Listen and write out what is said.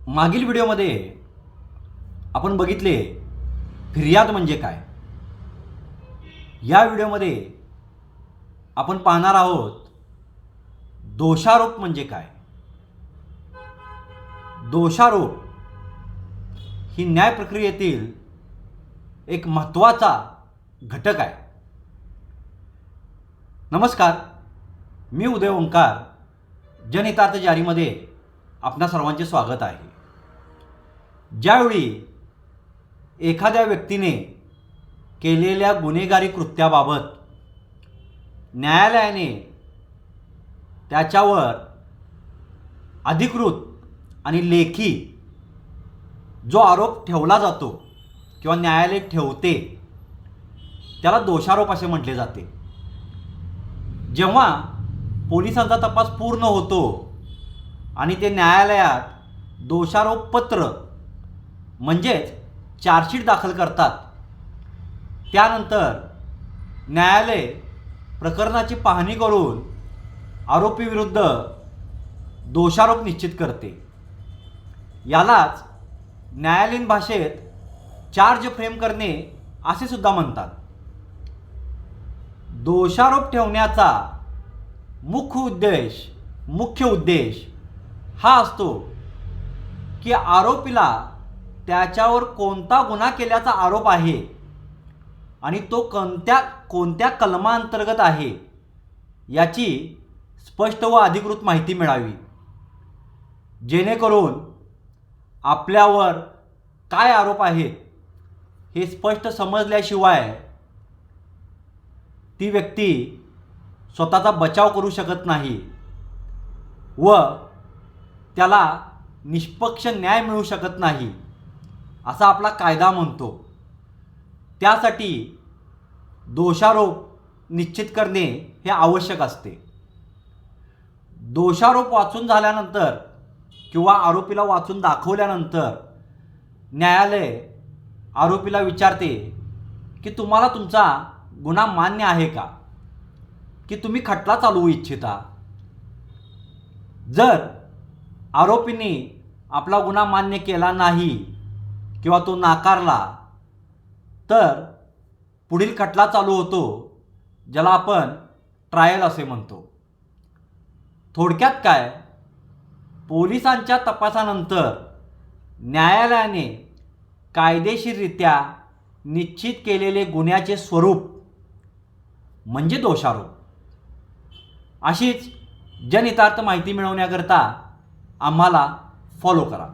मागील व्हिडिओमध्ये आपण बघितले फिर्याद म्हणजे काय. या व्हिडिओमध्ये आपण पाहणार आहोत दोषारोप म्हणजे काय. दोषारोप ही न्याय प्रक्रियेतील एक महत्त्वाचा घटक आहे. नमस्कार, मी उदय ओंकार, जनहितार्थ जारीमध्ये आपणा सर्वांचे स्वागत आहे. ज्यावेळी एखाद्या व्यक्तीने केलेल्या गुन्हेगारी कृत्याबाबत न्यायालयाने त्याच्यावर अधिकृत आणि लेखी जो आरोप ठेवला जातो किंवा न्यायालय ठेवते त्याला दोषारोप असे म्हटले जाते. जेव्हा पोलिसांचा तपास पूर्ण होतो आणि ते न्यायालयात दोषारोपपत्र म्हणजेच चार्जशीट दाखल करतात, त्यानंतर न्यायालय प्रकरणाची पाहणी करून आरोपीविरुद्ध दोषारोप निश्चित करते. यालाच न्यायालयीन भाषेत चार्ज फ्रेम करणे असे सुद्धा म्हणतात. दोषारोप ठेवण्याचा मुख्य उद्देश हा असतो की आरोपीला त्याच्यावर कोणता गुन्हा केल्याचा आरोप आहे आणि तो कोणत्या कलमांतर्गत आहे याची स्पष्ट व अधिकृत माहिती मिळावी, जेणेकरून आपल्यावर काय आरोप आहेत हे स्पष्ट समजल्याशिवाय ती व्यक्ती स्वतःचा बचाव करू शकत नाही व त्याला निष्पक्ष न्याय मिळू शकत नाही असा आपला कायदा म्हणतो. त्यासाठी दोषारोप निश्चित करणे हे आवश्यक असते. दोषारोप वाचून झाल्यानंतर किंवा आरोपीला वाचून दाखवल्यानंतर न्यायालय आरोपीला विचारते की तुम्हाला तुमचा गुन्हा मान्य आहे का, की तुम्ही खटला चालवू इच्छिता. जर आरोपींनी आपला गुन्हा मान्य केला नाही किंवा तो नाकारला तर पुढील खटला चालू होतो, ज्याला आपण ट्रायल असे म्हणतो. थोडक्यात काय, पोलिसांच्या तपासानंतर न्यायालयाने कायदेशीररित्या निश्चित केलेले गुन्ह्याचे स्वरूप म्हणजे दोषारोप. अशीच जनहितार्थ माहिती मिळवण्याकरता आम्हाला फॉलो करा.